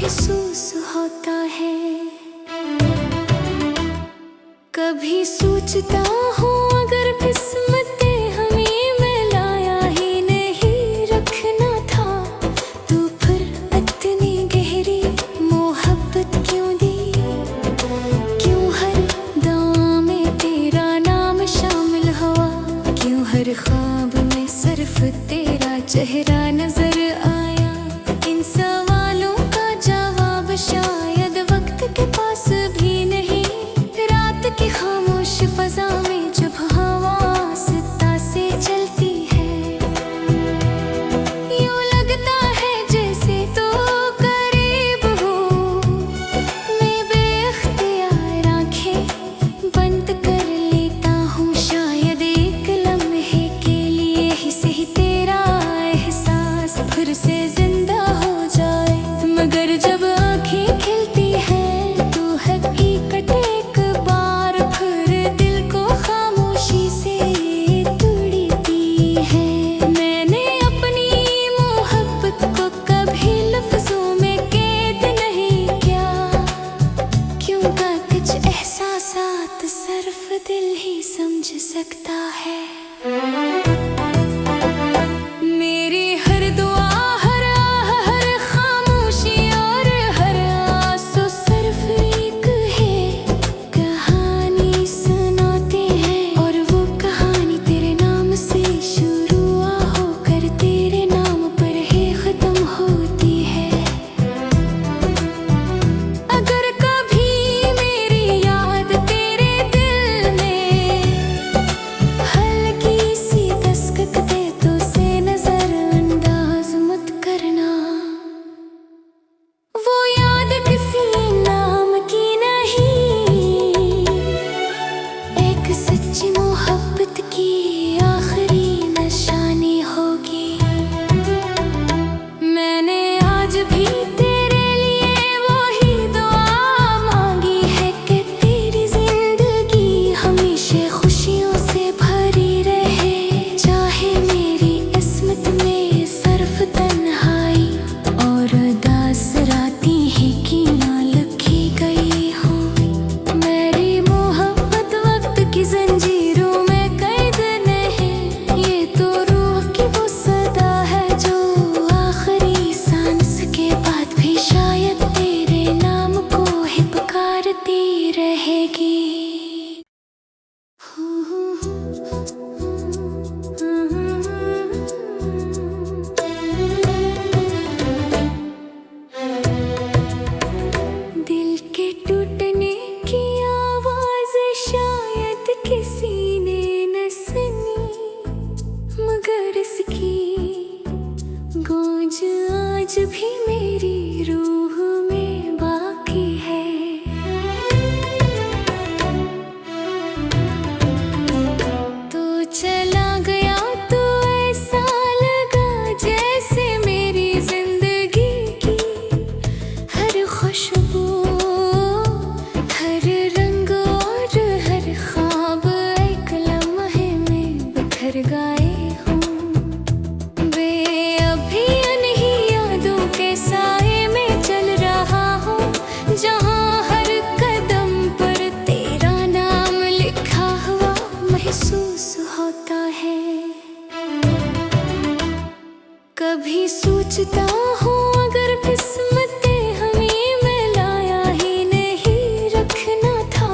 महसूस होता है। कभी सोचता हूँ अगर किस्मत हमें मिलाया ही नहीं रखना था, तो फिर इतनी गहरी मोहब्बत क्यों दी? क्यों हर दुआ में तेरा नाम शामिल हुआ? क्यों हर ख्वाब में सिर्फ तेरा चेहरा नजर आया? इन सवालों का जवाब शायद वक्त के पास भी नहीं। रात की खामोश फजा में जब हवा आहिस्ता से चलती है, यूं लगता है जैसे तो करीब हूँ। मैं बेख्तियार आंखें बंद कर लेता हूँ, शायद एक लम्हे के लिए ही सही तेरा एहसास फिर से जिंदा हो जाए। मगर जब आंखें खिलती है तो हकीकत एक बार फिर दिल को खामोशी से तोड़ती है। मैंने अपनी मोहब्बत को कभी लफ्जों में कैद नहीं किया, क्योंकि कुछ एहसासात सिर्फ दिल ही समझ सकता है। मेरी हर दुआ, हर आह, हर खामोशी और हर आंसू सिर्फ एक है कहानी सुनाते हैं। और वो कहानी तेरे नाम से शुरू होकर तेरे नाम पर ही खत्म होती है। अगर कभी मेरी याद तेरे दिल में हल्की सी दस्तक दे तो उसे नजरअंदाज मत करना। वो याद किसी नाम की नहीं, एक सच्ची मोहब्बत की आखिरी निशानी होगी। मैंने आज भी तेरे लिए वही दुआ मांगी है कि तेरी जिंदगी हमेशा खुशियों से भरी रहे। चाहे मेरी किस्मत में सिर्फ तन्हाई और उदास रातें ही क्यों ना लिखी गई हो। मेरी मोहब्बत वक्त की जंजीरों में कैद नहीं, ये तो रूह की वो सदा है जो आखिरी सांस के बाद भी शायद तेरे नाम को ही पुकारती रहेगी। दिल के टूटने की आवाज शायद किसी ने न सुनी, मगर इसकी गूंज आज भी मेरी रूह में बाकी है। तो चला गया तो ऐसा लगा जैसे मेरी जिंदगी की हर खुशबू, हर रंग और हर ख्वाब एक लम्हे में बिखर गए हों। वे अभी अनही यादों के साए में चल रहा हूँ, जहाँ हर कदम पर तेरा नाम लिखा हुआ महसूस होता है। कभी सोचता हूँ अगर किस्मत हमें मिलाया ही नहीं रखना था,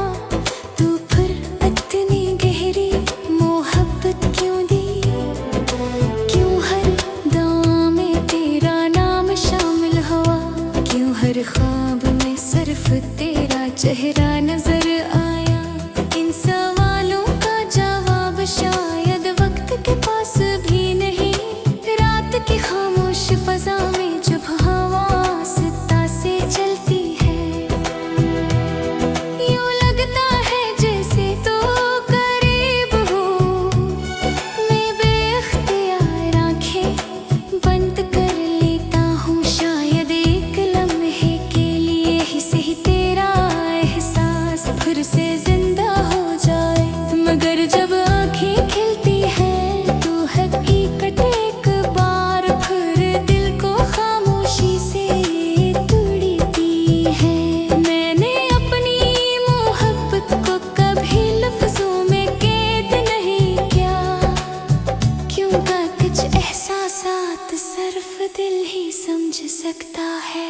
तो फिर इतनी गहरी मोहब्बत क्यों दी? क्यों हर दुआ में तेरा नाम शामिल हुआ? क्यों हर ख्वाब में सिर्फ तेरा चेहरा नजर आया? इन सवालों का जवाब शायद वक्त के पास भी नहीं। रात की खामोश फजा में जब हवा आहिस्ता से चलती है, यूं लगता है जैसे तो करीब हूँ। मैं बेख्तियार आंखें बंद कर लेता हूँ, शायद एक लम्हे के लिए ही सही तेरा एहसास समझ सकता है।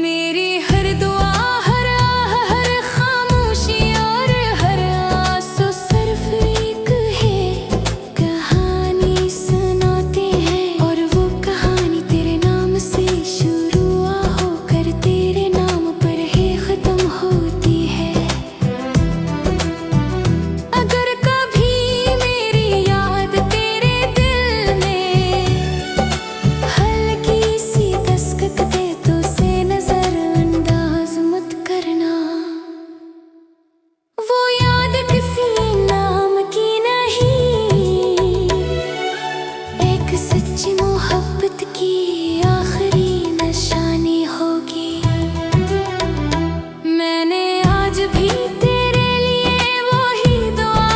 मेरी हर दुआ, हर आह, हर खामोशी और हर आंसू सिर्फ एक है कहानी सुनाते हैं, और वो कहानी तेरे नाम से शुरू होकर तेरे नाम पर ही खत्म होती है। अगर कभी मेरी याद तेरे दिल में हल्की सी दस्तक दे तो उसे नजरअंदाज मत करना। वो याद किसी नाम की नहीं, एक सच्ची मोहब्बत की आखिरी निशानी होगी। मैंने आज भी तेरे लिए वही दुआ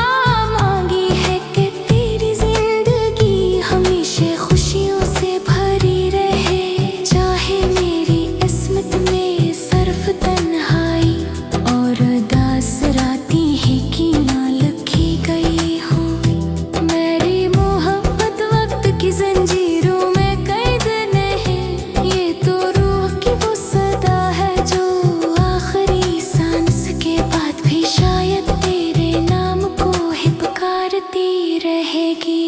मांगी है कि तेरी जिंदगी हमेशा खुशियों से भरी रहे, चाहे मेरी किस्मत में सिर्फ तन्हाई और उदास रातें ही क्यों ना लिखी गई हो। मेरी मोहब्बत वक्त की जंजीरों में कैद नहीं, ये तो रूह की वो सदा है जो आखिरी सांस के बाद भी शायद तेरे नाम को ही पुकारती रहेगी।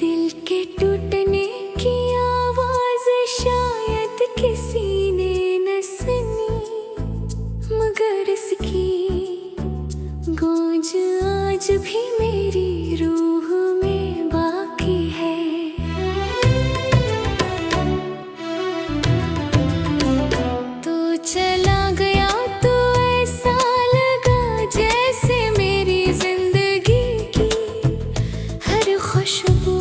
दिल के टूटने की आवाज शायद किसी ने न सुनी, मगर इसकी गूंज आज भी मेरी रूह में बाकी है। तो चला गया तो ऐसा लगा जैसे मेरी जिंदगी की हर खुशबू,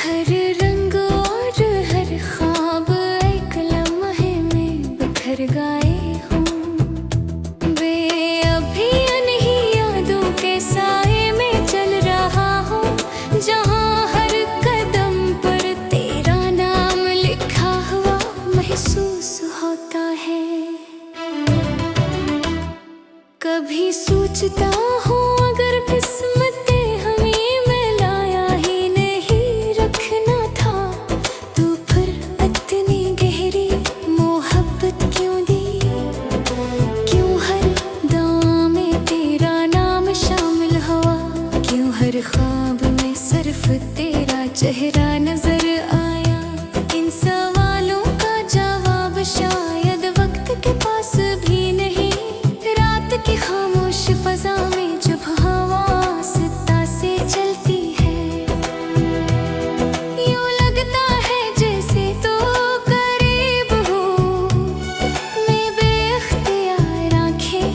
हर रंग और हर ख्वाब एक लम्हे में बिखर गए हों। वे अभी अनही यादों के साए में चल रहा हूँ, जहाँ हर कदम पर तेरा नाम लिखा हुआ महसूस होता है। कभी सोचता हूँ अगर किस्मत हमें मिलाया ही नहीं रखना था, तो फिर इतनी गहरी मोहब्बत क्यों दी, क्यों हर दुआ में तेरा नाम शामिल हुआ, क्यों हर ख्वाब में सिर्फ तेरा चेहरा नजर आया। इन सवालों का जवाब शायद वक्त के पास भी नहीं, रात की खामोश फजा में जब हवा आहिस्ता से चलती है, यूं लगता है जैसे तो करीब हूँ। मैं बेख्तियार आंखें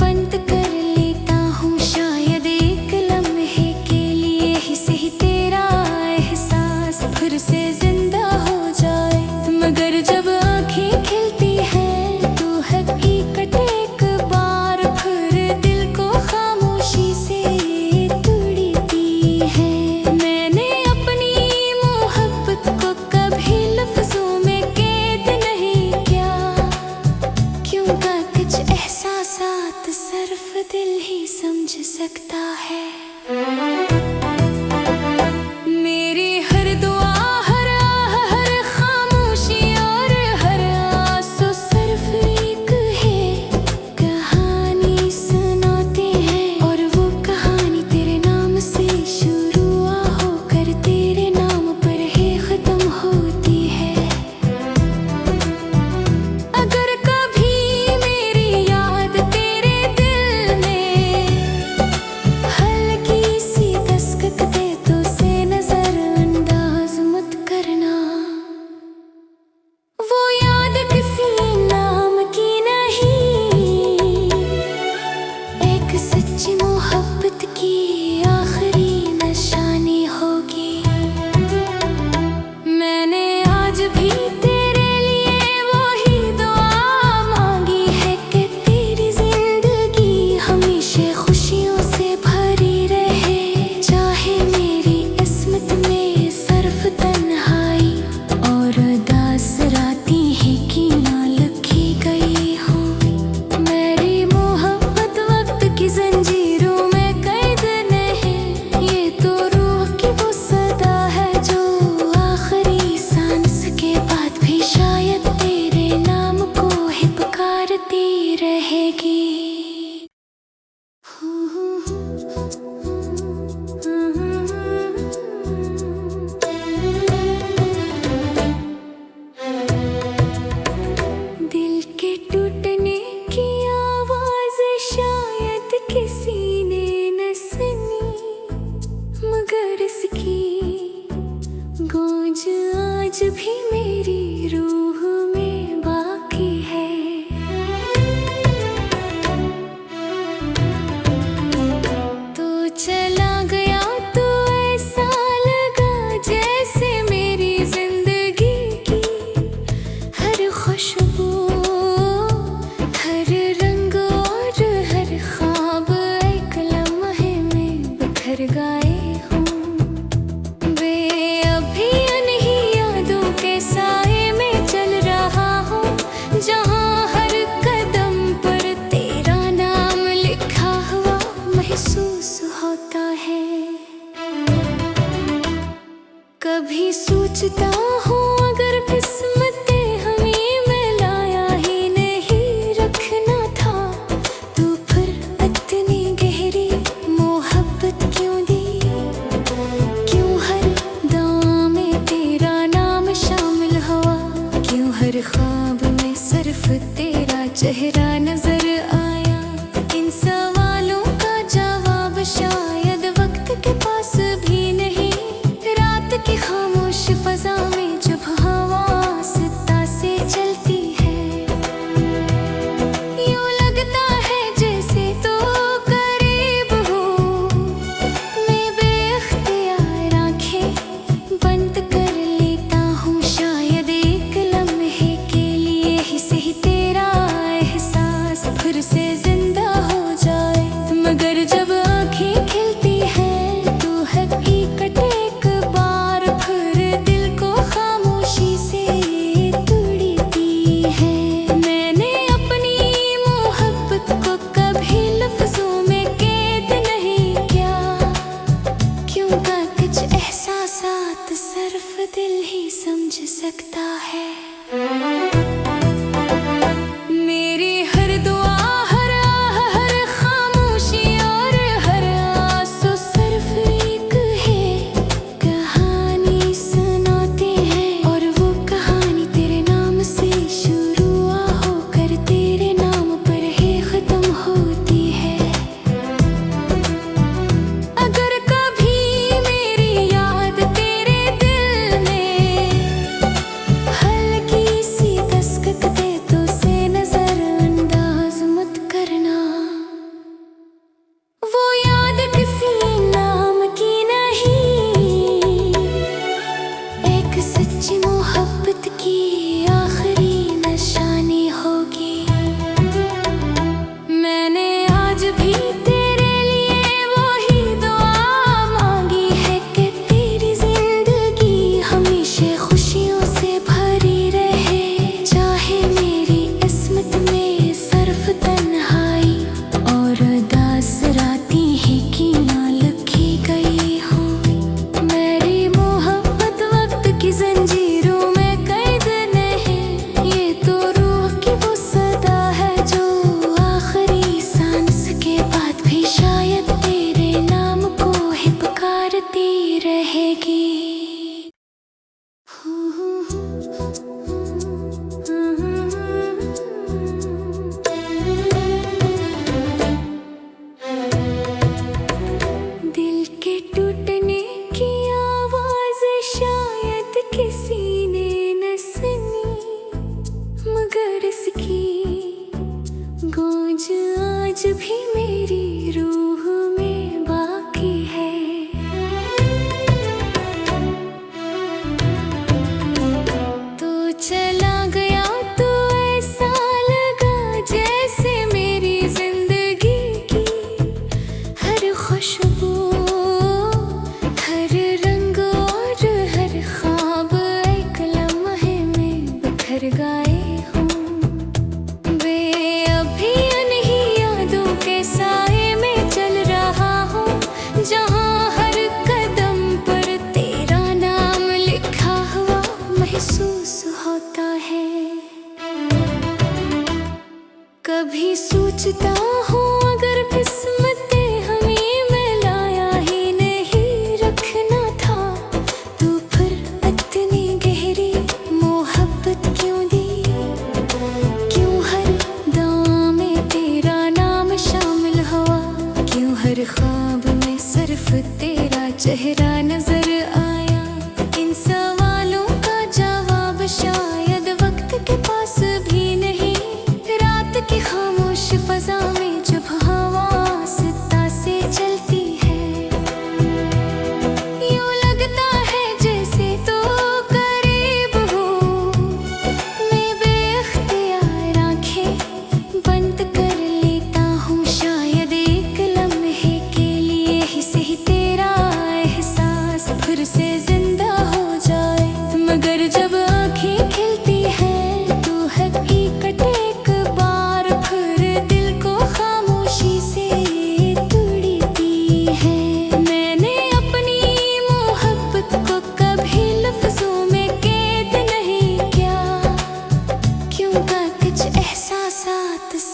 बंद कर लेता हूँ, शायद एक लम्हे के लिए ही सही तेरा एहसास फिर से जिंदा हो जाए। मगर जब आंखें खिलती हैं तो हकीकत एक बार फिर दिल को खामोशी से तोड़ती है। मैंने अपनी मोहब्बत को कभी लफ्जों में कैद नहीं किया, क्योंकि कुछ एहसासात सिर्फ दिल ही समझ सकता है। मेरी हर दुआ, हर आह, हर खामोशी और हर आंसू सिर्फ एक है कहानी सुनाते हैं, और वो कहानी तेरे नाम से शुरू होकर तेरे नाम पर ही खत्म होती है। अगर कभी मेरी याद तेरे दिल में खुशबू, हर रंग और हर ख्वाब एक लम्हे में बिखर गए हूँ। वे अभी अनही यादों के साए में चल रहा हूँ, जहाँ हर कदम पर तेरा नाम लिखा हुआ महसूस होता है। कभी सोचता हूँ अगर किस्मत हमें मिलाया ही नहीं रखना था, तो फिर इतनी गहरी मोहब्बत क्यों दी? क्यों हर दुआ में तेरा नाम शामिल हुआ? क्यों हर ख्वाब में सिर्फ तेरा चेहरा नजर आया? इन सवालों का जवाब शायद वक्त के पास भी नहीं। रात की खामोश फजा में जब हवा आहिस्ता से चलती है, यूं लगता है जैसे तो करीब हूँ। मैं बेख्तियार आंखें बंद कर लेता हूँ, शायद एक लम्हे के लिए ही सही तेरा एहसास फिर से जिंदा हो जाए। मगर जब आंखें खिलती है तो हकीकत एक बार फिर दिल को खामोशी से तोड़ती है। मैंने अपनी मोहब्बत को कभी लफ्जों में कैद नहीं किया, क्योंकि कुछ एहसासात सिर्फ दिल ही समझ सकता है। मेरी हर दुआ, हर आह, हर खामोशी और हर आंसू सिर्फ एक है कहानी सुनाते हैं, और वो कहानी तेरे नाम से शुरू होकर तेरे नाम पर ही खत्म होती है। अगर कभी मेरी याद तेरे दिल में हल्की सी दस्तक दे तो उसे नजरअंदाज मत करना। वो याद किसी नाम की नहीं, एक सच्ची मोहब्बत की आखिरी निशानी होगी। मैंने आज भी तेरे लिए वही दुआ मांगी है कि तेरी जिंदगी हमेशा खुशियों से भरी रहे, चाहे मेरी किस्मत में सिर्फ तन्हाई और उदास रातें ही क्यों ना लिखी गई हो। मेरी मोहब्बत वक्त की जंजीरों में कैद नहीं, ये तो रूह की वो सदा है जो आखिरी सांस के बाद भी शायद तेरे नाम को ही पुकारती रहेगी। दिल के टूटने की आवाज शायद किसी ने न सुनी, मगर इसकी गूंज आज भी मेरी रूह में बाकी है। तो चला गया तो ऐसा लगा जैसे मेरी जिंदगी की हर खुशबू, हर रंग और हर ख्वाब एक लम्हे में बिखर गए हूँ। वे अभी अनही यादों के साए में चल रहा हूँ, जहाँ हर कदम पर तेरा नाम लिखा हुआ महसूस होता है। कभी सोचता हूँ अगर किस्मत हमें मिलाया ही नहीं रखना था, तो फिर इतनी गहरी मोहब्बत क्यों दी? क्यों हर दुआ में तेरा नाम शामिल हुआ? क्यों हर ख्वाब में सिर्फ तेरा चेहरा नजर आया? इन सवालों का जवाब शायद वक्त के पास भी नहीं। रात की खामोश फजा में जब हवा आहिस्ता से चलती है, यूं लगता है जैसे तो करीब हूँ। मैं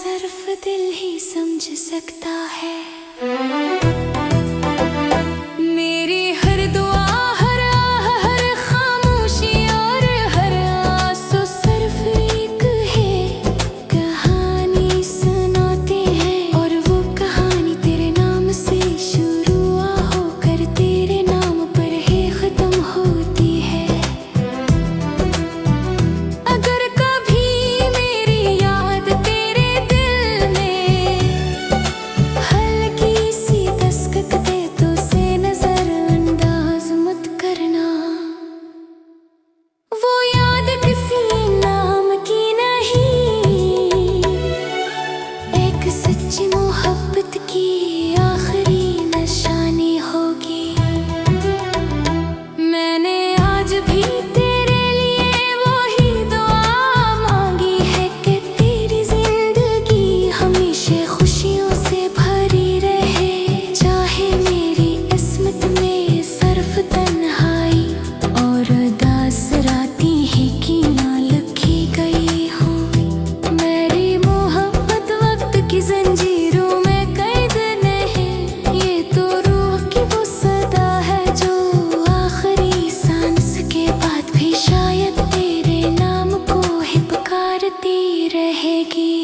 सिर्फ दिल ही समझ सकता है। मेरी हर दुआ, हर आह, हर खामोशी और हर आंसू सिर्फ एक है कहानी सुनाते हैं। और वो कहानी तेरे नाम से शुरू होकर तेरे नाम पर ही खत्म होती है। अगर कभी मेरी याद तेरे दिल में हल्की सी दस्तक दे तो उसे नजरअंदाज मत करना। वो याद किसी नाम की नहीं, एक सच्ची मोहब्बत की आखिरी निशानी होगी। मैंने आज भी तेरे लिए वही दुआ मांगी है कि तेरी जिंदगी हमेशा खुशियों से भरी रहे। चाहे मेरी किस्मत में सिर्फ तन्हाई और उदास रातें ही क्यों ना लिखी गई हो। मेरी मोहब्बत वक्त की जंजीरों में कैद नहीं, ये तो रूह की वो सदा है जो आखिरी सांस के बाद भी शायद तेरे नाम को ही पुकारती रहेगी।